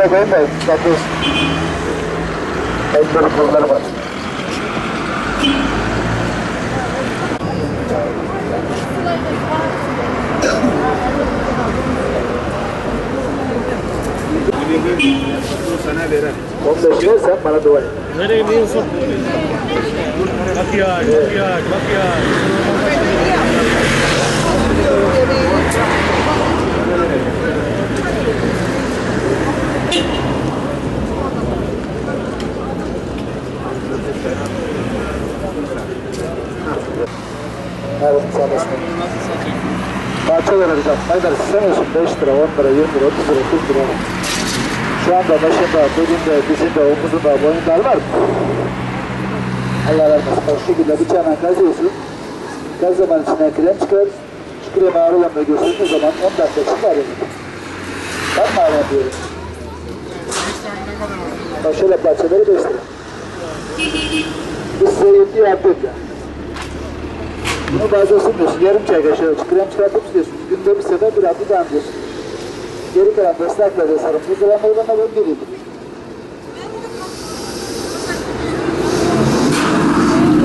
Şuraya koyayım da bakıyorsun. Elleri kolları var. Sana veren. 15 versen bana dua et. Nereye gidiyorsun? Makyaj, makyaj, makyaj. Evet, serbest. Parça vereceğim. Ne dersin? Sen 5 lira, 10 lira, 20 lira, 30 lira, 40 lira. Şu anda başında, belinde, dizinde, omuzunda, boyunlar var mı? Allah vermesin. O şekilde bıçağına kazıyorsun. Gaz zaman içine krem çıkar. Şu kremi ağrılamaya gösterdiği zaman 10 dakika çıkar. Ben mi ağrı yapıyorum? Bak şöyle parçaları 5 lira. Bu size yettiği yaptık ya. Bunu bazen sunmuyorsun. Yarım çay kaşığı krem çıkartıp istiyorsun. Günde bir sefer bir hafta devam ediyorsun. Geri kalan ıslakla da sarıp buzdolabına bana ben geleyim.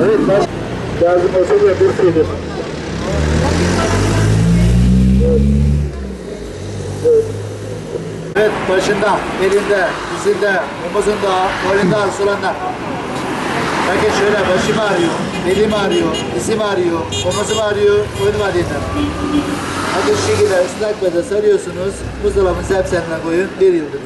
Evet, baş lazım olsa da bir şeydir. Evet, başında, elinde, dizinde, omuzunda, boynunda arzulanlar. Bakın şöyle başım ağrıyor, belim ağrıyor, dizim ağrıyor, omuzum ağrıyor, boynum ağrıyor. Bakın şu şekilde ıslak beze sarıyorsunuz, buzdolabının sepsenine koyun, bir yıldır.